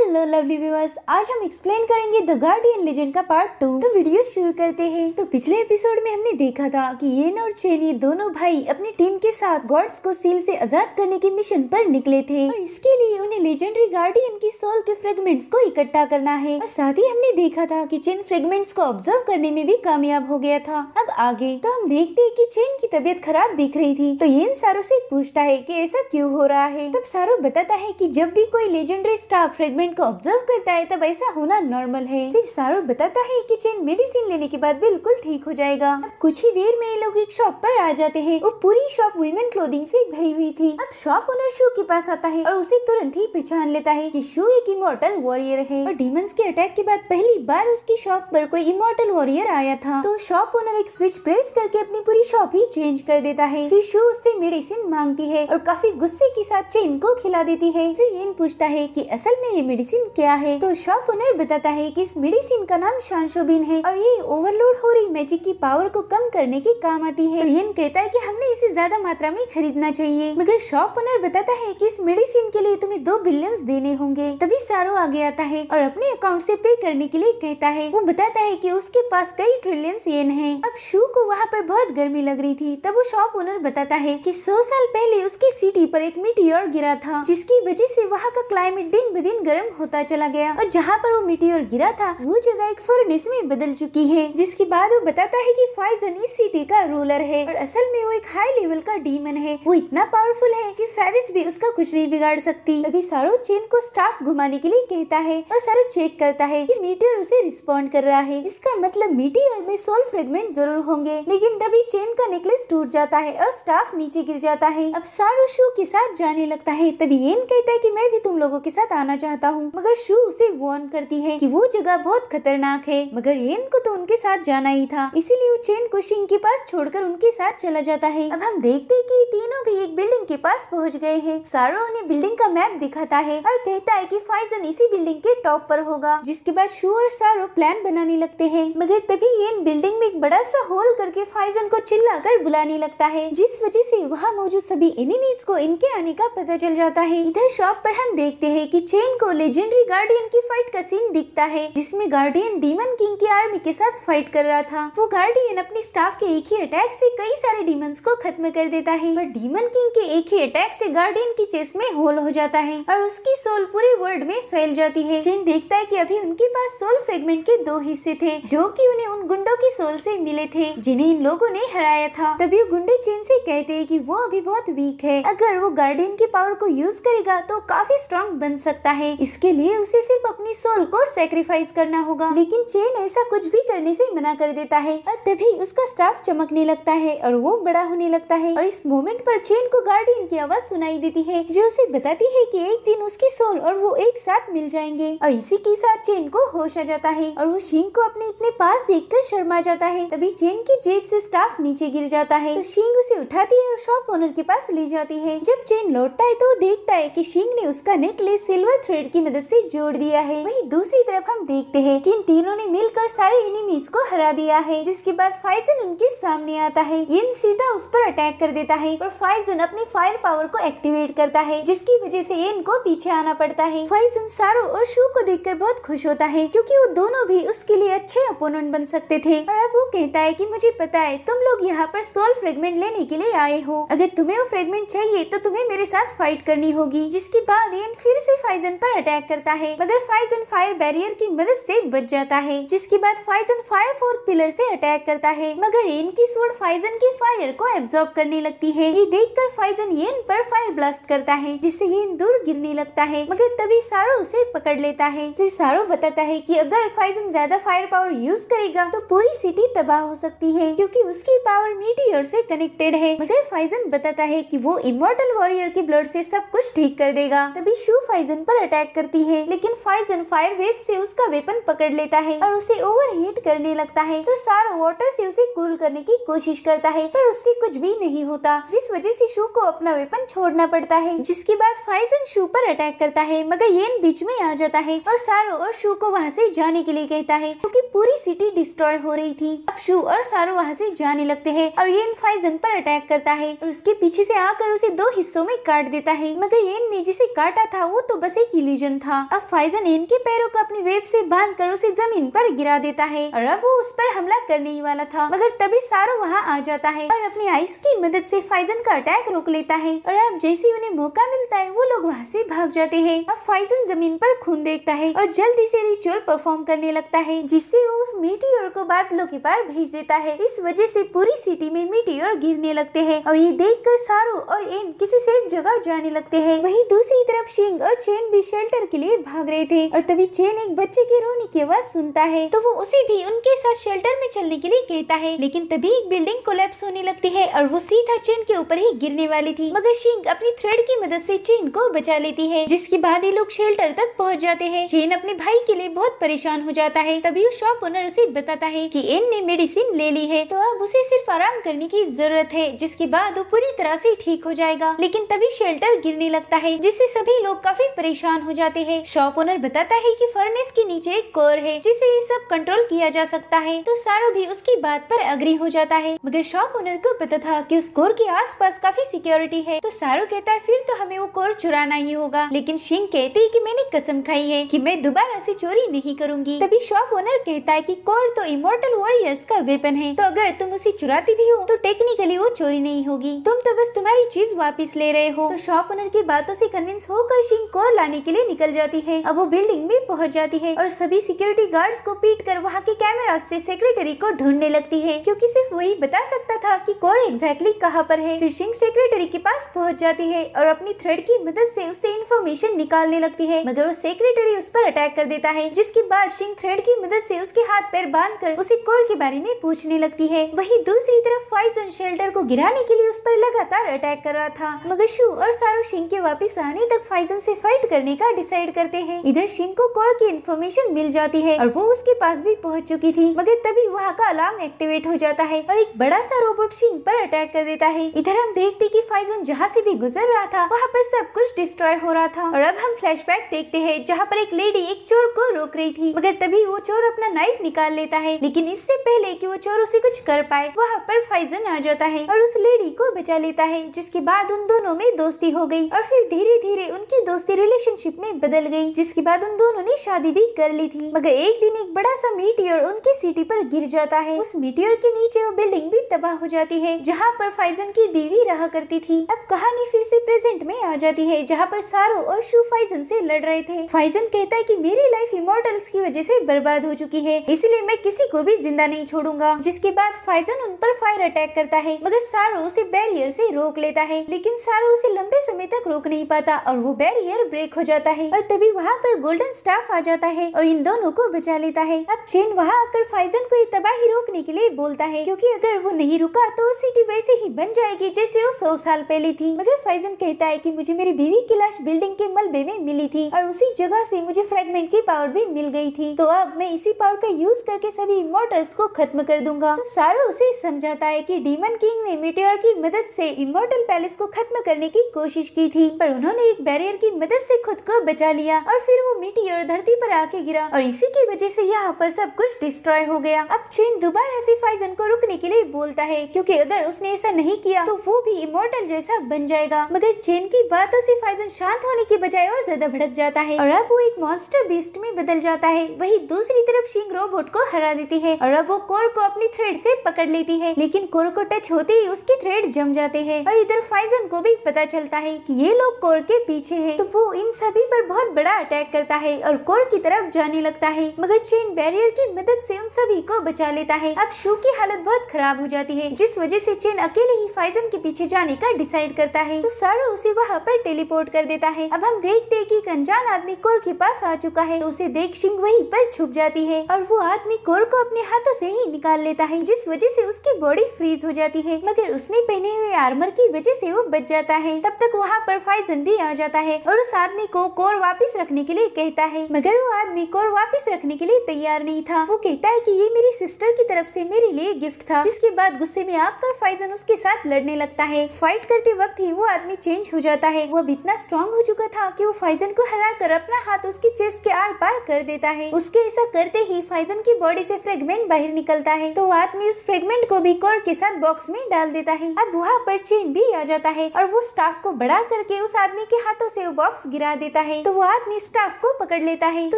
Hello lovely viewers, आज हम explain करेंगे द गार्डियन लेजेंड का पार्ट 2। तो वीडियो शुरू करते हैं। तो पिछले एपिसोड में हमने देखा था कि येन और चेन ये दोनों भाई अपनी टीम के साथ गॉड्स को सील से आजाद करने के मिशन पर निकले थे और इसके लिए उन्हें लेजेंडरी गार्डियन की सोल के फ्रेगमेंट्स को इकट्ठा करना है। और साथ ही हमने देखा था कि चेन फ्रेगमेंट्स को ऑब्जर्व करने में भी कामयाब हो गया था। अब आगे तो हम देखते हैं कि चेन की तबीयत खराब दिख रही थी, तो येन सारो से पूछता है कि ऐसा क्यों हो रहा है। तब सारो बताता है कि जब भी कोई लेजेंडरी स्टाफ फ्रेगमेंट को ऑब्जर्व करता है तब ऐसा होना नॉर्मल है। फिर सारो बताता है कि चेन मेडिसिन लेने के बाद बिल्कुल ठीक हो जाएगा। अब कुछ ही देर में ये लोग एक शॉप पर आ जाते हैं। वो पूरी शॉप वीमेन क्लोथिंग से भरी हुई थी। अब शॉप ओनर शू के पास आता है और उसे तुरंत ही पहचान लेता है कि शू एक इमॉर्टल वॉरियर है और डीमंस के अटैक के बाद पहली बार उसकी शॉप पर कोई इमॉर्टल वॉरियर आया था। तो शॉप ओनर एक स्विच प्रेस करके अपनी पूरी शॉप ही चेंज कर देता है। फिर शू उससे मेडिसिन मांगती है और काफी गुस्से के साथ चेन को खिला देती है। फिर येन पूछता है कि असल में ये मेडिसिन क्या है। तो शॉप ओनर बताता है कि इस मेडिसिन का नाम शांशोबिन है और ये ओवरलोड हो रही मैजिक की पावर को कम करने के काम आती है। तो येन कहता है कि हमने इसे ज्यादा मात्रा में खरीदना चाहिए, मगर शॉप ओनर बताता है कि इस मेडिसिन के लिए तुम्हें 2 बिलियन देने होंगे। तभी सारो आगे आता है और अपने अकाउंट से पे करने के लिए कहता है। वो बताता है कि उसके पास कई ट्रिलियन येन है। अब शू को वहाँ पर बहुत गर्मी लग रही थी। तब वो शॉप ओनर बताता है कि 100 साल पहले उसके सिटी पर एक मीटियोर गिरा था, जिसकी वजह से वहाँ का क्लाइमेट दिन ब दिन गर्म होता चला गया और जहाँ पर वो मीटियोर गिरा था वो जगह एक फर्नेस में बदल चुकी है। जिसके बाद वो बताता है कि फाइजन इस सिटी का रूलर है और असल में वो एक हाई लेवल का डीमन है। वो इतना पावरफुल है कि फेरिस भी उसका कुछ नहीं बिगाड़ सकती। तभी सारो चेन को स्टाफ घुमाने के लिए कहता है और सारो चेक करता है कि मीटियोर उसे रिस्पॉन्ड कर रहा है। इसका मतलब मीटियोर में सोल फ्रेगमेंट जरूर होंगे। लेकिन तभी चेन का नेकलेस टूट जाता है और स्टाफ नीचे गिर जाता है। अब सारो शू के साथ जाने लगता है। तभी येन कहता है कि मैं भी तुम लोगों के साथ आना चाहता हूँ, मगर शू उसे वार्न करती है कि वो जगह बहुत खतरनाक है। मगर येन को तो उनके साथ जाना ही था, इसीलिए वो चेन को शिंग के पास छोड़कर उनके साथ चला जाता है। अब हम देखते हैं कि तीनों भी एक बिल्डिंग के पास पहुंच गए हैं। सारो उन्हें बिल्डिंग का मैप दिखाता है और कहता है कि फाइजन इसी बिल्डिंग के टॉप पर होगा। जिसके बाद शू और सारो प्लान बनाने लगते हैं, मगर तभी येन बिल्डिंग में एक बड़ा सा होल करके फाइजन को चिल्लाकर बुलाने लगता है, जिस वजह से वहाँ मौजूद सभी एनिमीज को इनके आने का पता चल जाता है। इधर शॉप पर हम देखते हैं कि चेन को लेजेंडरी गार्डियन की फाइट का सीन दिखता है, जिसमें गार्डियन डीमन किंग की आर्मी के साथ फाइट कर रहा था। वो गार्डियन अपनी स्टाफ के एक ही अटैक से कई सारे डीमंस को खत्म कर देता है, पर डीमन किंग के एक ही अटैक से गार्डियन की चेस्ट में होल हो जाता है और उसकी सोल पूरे वर्ल्ड में फैल जाती है। चेन देखता है कि अभी उनके पास सोल फ्रेगमेंट के 2 हिस्से थे, जो कि उन्हें उन गुंडों की सोल से मिले थे जिन्हें इन लोगों ने हराया था। तभी गुंडे चेन से कहते हैं कि वो अभी बहुत वीक है, अगर वो गार्डियन की पावर को यूज करेगा तो काफी स्ट्रॉन्ग बन सकता है। इसके लिए उसे सिर्फ अपनी सोल को सैक्रिफाइस करना होगा। लेकिन चेन ऐसा कुछ भी करने से मना कर देता है और तभी उसका स्टाफ चमकने लगता है और वो बड़ा होने लगता है। और इस मोमेंट पर चेन को गार्डियन की आवाज सुनाई देती है, जो उसे बताती है कि एक दिन उसकी सोल और वो एक साथ मिल जाएंगे। और इसी के साथ चेन को होश आ जाता है और वो शिंग को अपने इतने पास देखकर शर्मा जाता है। तभी चेन की जेब से स्टाफ नीचे गिर जाता है, तो शिंग उसे उठाती है और शॉप ओनर के पास ले जाती है। जब चेन लौटता है तो वो देखता है कि शिंग ने उसका नेकलेस सिल्वर थ्रेड की मदद से जोड़ दिया है। वहीं दूसरी तरफ हम देखते हैं कि इन तीनों ने मिलकर सारे एनिमीज को हरा दिया है। जिसके बाद फाइजन उनके सामने आता है। येन सीधा उस पर अटैक कर देता है और फाइजन अपनी फायर पावर को एक्टिवेट करता है, जिसकी वजह से येन को पीछे आना पड़ता है। फाइजन सारो और शू को देखकर बहुत खुश होता है, क्योंकि वो दोनों भी उसके लिए अच्छे अपोनेंट बन सकते थे। और अब वो कहता है कि मुझे पता है तुम लोग यहाँ पर सोल फ्रेगमेंट लेने के लिए आए हो, अगर तुम्हें वो फ्रेगमेंट चाहिए तो तुम्हें मेरे साथ फाइट करनी होगी। जिसके बाद येन फिर से फाइजन पर अटैक करता है, मगर फाइजन फायर बैरियर की मदद से बच जाता है। जिसके बाद फाइजन फायर फोर्थ पिलर से अटैक करता है, मगर येन की स्वॉर्ड फाइजन की फायर को एब्जॉर्ब करने लगती है। ये देखकर फाइजन येन पर फायर ब्लास्ट करता है, जिससे येन दूर गिरने लगता है, मगर तभी सारो उसे पकड़ लेता है। फिर सारो बताता है कि अगर फाइजन ज्यादा फायर पावर यूज करेगा तो पूरी सिटी तबाह हो सकती है, क्योंकि उसकी पावर मीटियोर से कनेक्टेड है। मगर फाइजन बताता है कि वो इमॉर्टल वॉरियर की ब्लड से सब कुछ ठीक कर देगा। तभी शू फाइजन पर अटैक करती है, लेकिन फाइजन फायर वेव से उसका वेपन पकड़ लेता है और उसे ओवरहीट करने लगता है। तो सारो वाटर से उसे कूल करने की कोशिश करता है, पर उससे कुछ भी नहीं होता, जिस वजह से शू को अपना वेपन छोड़ना पड़ता है। जिसके बाद फाइजन शू पर अटैक करता है, मगर येन बीच में आ जाता है और सारो और शू को वहाँ से जाने के लिए कहता है, क्योंकि पूरी सिटी डिस्ट्रॉय हो रही थी। अब शू और सारो वहाँ से जाने लगते हैं और येन फाइजन पर अटैक करता है और उसके पीछे से आकर उसे 2 हिस्सों में काट देता है। मगर येन ने जिसे काटा था वो तो बस एक इल्यूजन चेन था। अब फाइजन एन के पैरों को अपनी वेब से बांधकर उसे जमीन पर गिरा देता है और अब वो उस पर हमला करने ही वाला था, मगर तभी सारो वहाँ आ जाता है और अपनी आइस की मदद से फाइजन का अटैक रोक लेता है। और अब जैसे उन्हें मौका मिलता है वो लोग वहाँ से भाग जाते हैं। अब फाइजन जमीन पर खून देखता है और जल्दी से रिचुअल परफॉर्म करने लगता है, जिससे वो उस मीटियोर को बादलों के पार भेज देता है। इस वजह से पूरी सिटी में मीटियोर गिरने लगते हैं और ये देखकर सारो और एन किसी सेफ जगह जाने लगते हैं। वहीं दूसरी तरफ शिंग और चेन भी शेल्टर के लिए भाग रहे थे और तभी चेन एक बच्चे के रोने की आवाज सुनता है, तो वो उसे भी उनके साथ शेल्टर में चलने के लिए कहता है। लेकिन तभी एक बिल्डिंग कोलैप्स होने लगती है और वो सीधा चेन के ऊपर ही गिरने वाली थी, मगर शिंग अपनी थ्रेड की मदद से चेन को बचा लेती है, जिसके बाद ये लोग शेल्टर तक पहुंच जाते हैं। चेन अपने भाई के लिए बहुत परेशान हो जाता है। तभी उस शॉप ओनर उसे बताता है कि एन ने मेडिसिन ले ली है, तो अब उसे सिर्फ आराम करने की जरूरत है, जिसके बाद वो पूरी तरह से ठीक हो जाएगा। लेकिन तभी शेल्टर गिरने लगता है, जिससे सभी लोग काफी परेशान हो जाते हैं। शॉप ओनर बताता है कि फर्नेस के नीचे एक कोर है जिसे ये सब कंट्रोल किया जा सकता है, तो सारो भी उसकी बात पर अग्री हो जाता है। मगर शॉप ओनर को पता था कि उस कोर के आसपास काफी सिक्योरिटी है, तो सारो कहता है फिर तो हमें वो कोर चुराना ही होगा। लेकिन शिंग कहती है कि मैंने कसम खाई है कि मैं दोबारा से चोरी नहीं करूंगी। तभी शॉप ओनर कहता है कि कोर तो इमोर्टल वॉरियर्स का वेपन है, तो अगर तुम उसे चुराती भी हो तो टेक्निकली वो चोरी नहीं होगी, तुम तो बस तुम्हारी चीज वापस ले रहे हो। तो शॉप ओनर की बातों से कन्विंस होकर शिंग कोर लाने के लिए निकल जाती है। अब वो बिल्डिंग में पहुंच जाती है और सभी सिक्योरिटी गार्ड्स को पीट कर वहाँ के कैमरा से सेक्रेटरी को ढूंढने लगती है, क्योंकि सिर्फ वही बता सकता था कि कोर एग्जैक्टली कहाँ पर है। फिर शिंग सेक्रेटरी के पास पहुंच जाती है और अपनी थ्रेड की मदद से उससे इंफॉर्मेशन निकालने लगती है, मगर वो सेक्रेटरी उस पर अटैक कर देता है, जिसके बाद शिंग थ्रेड की मदद से उसके हाथ पैर बांधकर उसे कोर के बारे में पूछने लगती है। वहीं दूसरी तरफ फाइजन शेल्टर को गिराने के लिए उस पर लगातार अटैक कर रहा था, मगर शू और सारो शिंग के वापस आने तक फाइजन से फाइट करने का डिसाइड करते हैं। इधर शिंग को कोर की इंफॉर्मेशन मिल जाती है और वो उसके पास भी पहुंच चुकी थी, मगर तभी वहाँ का अलार्म एक्टिवेट हो जाता है और एक बड़ा सा रोबोट शिंग पर अटैक कर देता है। इधर हम देखते कि फाइजन जहाँ से भी गुजर रहा था वहाँ पर सब कुछ डिस्ट्रॉय हो रहा था। और अब हम फ्लैशबैक देखते हैं जहाँ पर एक लेडी एक चोर को रोक रही थी, मगर तभी वो चोर अपना नाइफ निकाल लेता है। लेकिन इससे पहले कि वो चोर उसे कुछ कर पाए वहाँ पर फाइजन आ जाता है और उस लेडी को बचा लेता है, जिसके बाद उन दोनों में दोस्ती हो गई और फिर धीरे धीरे उनकी दोस्ती रिलेशनशिप में बदल गई, जिसके बाद उन दोनों ने शादी भी कर ली थी। मगर एक दिन एक बड़ा सा मीटियोर उनकी सिटी पर गिर जाता है। उस मीटियोर के नीचे वो बिल्डिंग भी तबाह हो जाती है जहाँ पर फाइजन की बीवी रहा करती थी। अब कहानी फिर से प्रेजेंट में आ जाती है जहाँ पर सारो और शू फाइजन से लड़ रहे थे। फाइजन कहता है कि मेरी लाइफ इमोर्टल्स की वजह से बर्बाद हो चुकी है, इसलिए मैं किसी को भी जिंदा नहीं छोड़ूंगा। जिसके बाद फाइजन उन पर फायर अटैक करता है, मगर सारो उसे बैरियर से रोक लेता है, लेकिन सारो उसे लंबे समय तक रोक नहीं पाता और वो बैरियर ब्रेक हो जाता है। और तभी वहाँ पर गोल्डन स्टाफ आ जाता है और इन दोनों को बचा लेता है। अब चेन वहाँ आकर फाइजन को ये तबाही रोकने के लिए बोलता है, क्योंकि अगर वो नहीं रुका तो सिटी वैसे ही बन जाएगी जैसे वो 100 साल पहले थी। मगर फाइजन कहता है कि मुझे मेरी बीवी की लाश बिल्डिंग के मलबे में मिली थी और उसी जगह से मुझे फ्रेगमेंट की पावर भी मिल गई थी, तो अब मैं इसी पावर का यूज करके सभी इमोर्टल्स को खत्म कर दूंगा। तो सारो उसे समझाता है कि डीमन किंग ने मीटियोर की मदद से इमोर्टल पैलेस को खत्म करने की कोशिश की थी, पर उन्होंने एक बैरियर की मदद से खुद को बचा लिया और फिर वो मीटियोर धरती पर आके गिरा और इसी की वजह से यहाँ पर सब कुछ डिस्ट्रॉय हो गया। अब चेन दोबारा से फाइजन को रुकने के लिए बोलता है, क्योंकि अगर उसने ऐसा नहीं किया तो वो भी इमोर्टल जैसा बन जाएगा। मगर चेन की बातों से फाइजन शांत होने की बजाय और ज्यादा भड़क जाता है और अब वो एक मॉन्स्टर बीस्ट में बदल जाता है। वही दूसरी तरफ शिंग रोबोट को हरा देती है और अब वो कोर को अपनी थ्रेड से पकड़ लेती है, लेकिन कोर को टच होते ही उसके थ्रेड जम जाते हैं और इधर फाइजन को भी पता चलता है कि ये लोग कोर के पीछे हैं, तो वो इन सभी पर बहुत बड़ा अटैक करता है और कोर की तरफ जाने लगता है। मगर चेन बैरियर की मदद से उन सभी को बचा लेता है। अब शू की हालत बहुत खराब हो जाती है, जिस वजह से चेन अकेले ही फाइजन के पीछे जाने का डिसाइड करता है, तो सारो उसे वहाँ पर टेलीपोर्ट कर देता है। अब हम देखते हैं कि एक अनजान आदमी कोर के पास आ चुका है, तो उसे देख शिंग वहीं पर छुप जाती है और वो आदमी कोर को अपने हाथों से ही निकाल लेता है, जिस वजह से उसकी बॉडी फ्रीज हो जाती है, मगर उसने पहने हुए आर्मर की वजह से वो बच जाता है। तब तक वहाँ पर फाइजन भी आ जाता है और उस आदमी को कोर वापस रखने के लिए कहता है, मगर वो आदमी कोर वापस रखने के लिए तैयार नहीं था। वो कहता है कि ये मेरी सिस्टर की तरफ से मेरे लिए गिफ्ट था। जिसके बाद गुस्से में आकर फाइजन उसके साथ लड़ने लगता है। फाइट करते वक्त ही वो आदमी चेंज हो जाता है। वो अब इतना स्ट्रॉन्ग हो चुका था कि वो फाइजन को हराकर अपना हाथ उसकी चेस्ट के आर पार कर देता है। उसके ऐसा करते ही फाइजन की बॉडी से फ्रेगमेंट बाहर निकलता है, तो आदमी उस फ्रेगमेंट को भी कोर के साथ बॉक्स में डाल देता है। अब वहाँ पर चेन भी आ जाता है और वो स्टाफ को बढ़ा करके उस आदमी के हाथों से वो बॉक्स गिरा देता है, तो वो आदमी स्टाफ को पकड़ लेता है। तो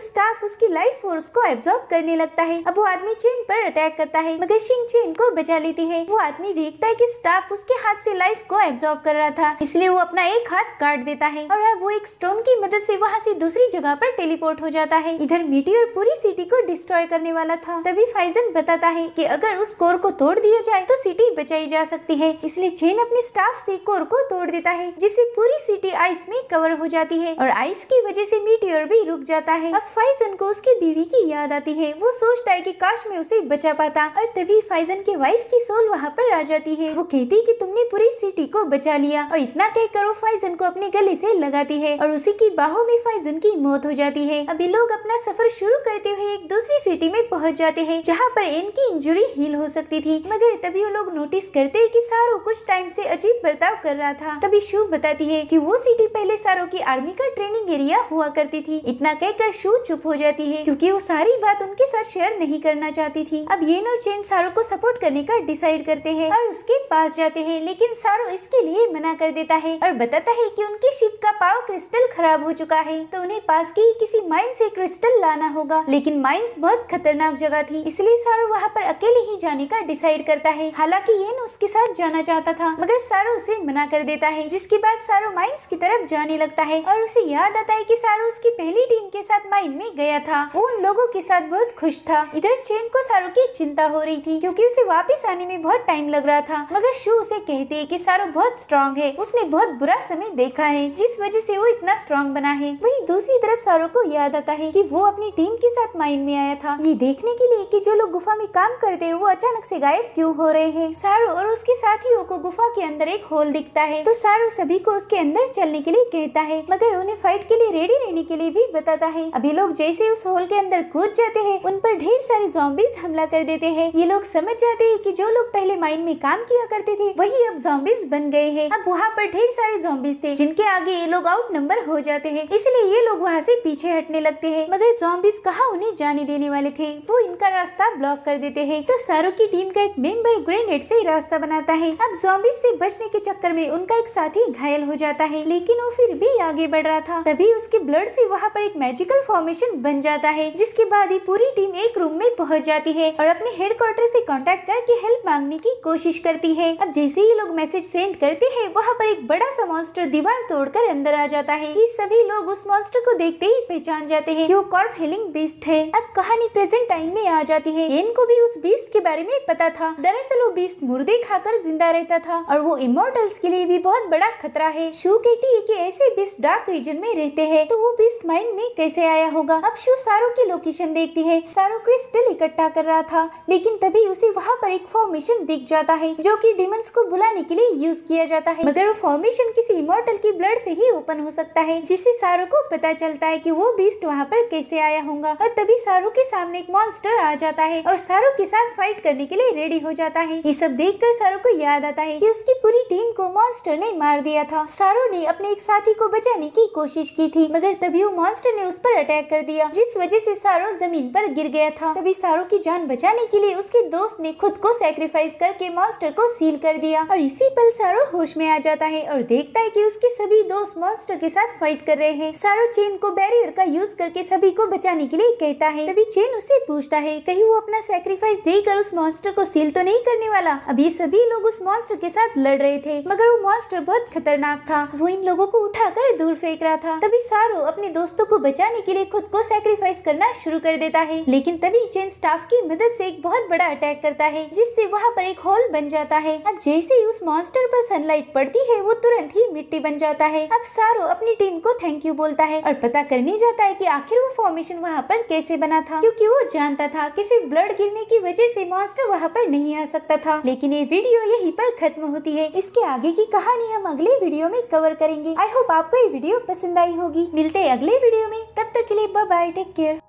स्टाफ उसकी लाइफ फोर्स को एब्जॉर्ब करने लगता है। अब वो आदमी चेन पर अटैक करता है मगर शिंग चेन को बचा लेती है। वो आदमी देखता है कि स्टाफ उसके हाथ से लाइफ को एब्जॉर्ब कर रहा था, इसलिए वो अपना एक हाथ काट देता है और अब वो एक स्टोन की मदद से वहाँ से दूसरी जगह पर टेलीपोर्ट हो जाता है। इधर मीटियोर पूरी सिटी को डिस्ट्रॉय करने वाला था। तभी फाइजन बताता है कि अगर उस कोर को तोड़ दिया जाए तो सिटी बचाई जा सकती है, इसलिए चेन अपने स्टाफ से कोर को तोड़ देता है जिससे पूरी सिटी आइस में कवर हो जाती है और आइस की वजह से मीटियोर भी रुक जाता है। अब फाइजन को उसकी बीवी की याद आती है। वो सोचता है कि काश मैं उसे बचा पाता और तभी फाइजन के वाइफ की सोल वहाँ पर आ जाती है। वो कहती है कि तुमने पूरी सिटी को बचा लिया और इतना कहकर वो फाइजन को अपने गले से लगाती है और उसी की बाहों में फाइजन की मौत हो जाती है। अभी लोग अपना सफर शुरू करते हुए एक दूसरी सिटी में पहुँच जाते हैं जहाँ पर एन की इंजरी हील हो सकती थी, मगर तभी वो लोग नोटिस करते हैं कि सारो कुछ टाइम से अजीब बर्ताव कर रहा था। तभी शू बताती है कि वो सिटी पहले सारो की आर्मी का ट्रेनिंग एरिया हुआ करती थी। इतना कहकर शू चुप हो जाती है क्योंकि वो सारी बात उनके साथ शेयर नहीं करना चाहती थी। अब येन और चेन सारो को सपोर्ट करने का डिसाइड करते हैं और उसके पास जाते हैं, लेकिन सारो इसके लिए मना कर देता है और बताता है कि उनकी शिप का पावर क्रिस्टल खराब हो चुका है तो उन्हें पास की किसी माइन से क्रिस्टल लाना होगा। लेकिन माइंस बहुत खतरनाक जगह थी, इसलिए सारो वहाँ पर अकेले ही जाने का डिसाइड करता है। हालांकि येन उसके साथ जाना चाहता था मगर सारो उसे मना कर देता है, जिसके बाद सारो माइंस की तरफ जाने लगता है और उसे याद आता है कि सारो उसकी पहली टीम के साथ माइन में गया था। वो उन लोगों के साथ बहुत खुश था। इधर चेन को सारो की चिंता हो रही थी क्योंकि उसे वापस आने में बहुत टाइम लग रहा था, मगर शू उसे कहती है कि सारो बहुत स्ट्रॉन्ग है, उसने बहुत बुरा समय देखा है जिस वजह से वो इतना स्ट्रॉन्ग बना है। वहीं दूसरी तरफ सारो को याद आता है कि वो अपनी टीम के साथ माइन में आया था ये देखने के लिए कि जो लोग गुफा में काम करते हैं वो अचानक से गायब क्यों हो रहे हैं। सारो और उसके साथियों को गुफा के अंदर एक होल दिखता है तो सारो सभी को उसके अंदर चलने के लिए कहता है मगर उन्हें फाइट के लिए रेडी रहने के लिए भी बताता है। अभी लोग जैसे उस होल के अंदर कूद जाते हैं उन पर ढेर सारे ज़ॉम्बीज हमला कर देते हैं। ये लोग समझ जाते हैं कि जो लोग पहले माइन में काम किया करते थे वही अब ज़ॉम्बीज बन गए हैं। अब वहाँ पर ढेर सारे ज़ॉम्बीज थे जिनके आगे ये लोग आउट नंबर हो जाते हैं, इसलिए ये लोग वहाँ से पीछे हटने लगते हैं। मगर ज़ॉम्बीज कहाँ उन्हें जाने देने वाले थे, वो इनका रास्ता ब्लॉक कर देते हैं। तो सारो की टीम का एक मेंबर ग्रेनेड से रास्ता बनाता है। अब ज़ॉम्बीज से बचने के चक्कर में उनका एक साथी घायल हो जाता है, लेकिन वो फिर भी आगे बढ़ रहा था। तभी उसके ब्लड से वहाँ पर एक मैजिकल फॉर्मेशन बन जाता है, जिसके बाद ही पूरी टीम एक रूम में पहुँच जाती है और अपने हेडक्वार्टर से कांटेक्ट करके हेल्प मांगने की कोशिश करती है। अब जैसे ही लोग मैसेज सेंड करते हैं वहाँ पर एक बड़ा सा मॉन्स्टर दीवार तोड़कर अंदर आ जाता है। ये सभी लोग उस मॉन्स्टर को देखते ही पहचान जाते हैं कि वो कॉर्प हीलिंग बीस्ट है। अब कहानी प्रेजेंट टाइम में आ जाती है। इनको भी उस बीस्ट के बारे में पता था। दरअसल वो बीस्ट मुर्दे खाकर जिंदा रहता था और वो इमोर्टल्स के लिए भी बहुत बड़ा खतरा है। शू कहती है कि ऐसे बीस्ट डार्क रीजन में रहते हैं तो वो बीस्ट माइन में कैसे आया होगा। अब शू सारो की लोकेशन देखती है। सारो क्रिस्टल इकट्ठा कर रहा था, लेकिन तभी उसे वहाँ पर एक फॉर्मेशन दिख जाता है जो कि डिमंस को बुलाने के लिए यूज किया जाता है, मगर वो फॉर्मेशन किसी इमोर्टल की ब्लड से ही ओपन हो सकता है, जिससे सारो को पता चलता है कि वो बीस्ट वहाँ पर कैसे आया होगा। और तभी सारो के सामने एक मॉन्स्टर आ जाता है और सारो के साथ फाइट करने के लिए रेडी हो जाता है। ये सब देखकर सारो को याद आता है कि उसकी पूरी टीम को मॉन्स्टर ने मार दिया था। सारो ने अपने एक साथी को बचाने की कोशिश की थी, मगर तभी वो मॉन्स्टर ने उस पर अटैक कर दिया, जिस वजह से सारो जमीन पर गिर गया था। तभी सारो की जान बचाने के लिए उसके दोस्त ने खुद को सैक्रिफाइस करके मॉन्स्टर को सील कर दिया और इसी पल सारो होश में आ जाता है और देखता है कि उसके सभी दोस्त मॉन्स्टर के साथ फाइट कर रहे हैं। सारो चेन को बैरियर का यूज करके सभी को बचाने के लिए कहता है। तभी चेन उससे पूछता है कहीं वो अपना सैक्रिफाइस देकर उस मॉन्स्टर को सील तो नहीं करने वाला। अब ये सभी लोग उस मॉन्स्टर के साथ लड़ रहे थे, मगर वो मॉन्स्टर बहुत खतरनाक था। वो इन लोगों को उठाकर दूर फेंक रहा था। तभी सारो अपने दोस्तों को बचाने के लिए खुद को सैक्रिफाइस करना शुरू कर देता है, लेकिन तभी चेन स्टाफ की मदद से एक बहुत बड़ा अटैक करता है, जिससे वहाँ पर एक होल बन जाता है। अब जैसे ही उस मॉन्स्टर पर सनलाइट पड़ती है वो तुरंत ही मिट्टी बन जाता है। अब सारो अपनी टीम को थैंक यू बोलता है और पता करने जाता है कि आखिर वो फॉर्मेशन वहाँ पर कैसे बना था, क्योंकि वो जानता था कि सिर्फ ब्लड गिरने की वजह से मॉन्स्टर वहाँ पर नहीं आ सकता था। लेकिन ये वीडियो यहीं पर खत्म होती है। इसके आगे की कहानी हम अगले वीडियो में कवर करेंगे। आई होप आपको ये वीडियो पसंद आई होगी। मिलते हैं अगले वीडियो में, तब तक के लिए बाय बाय, टेक केयर।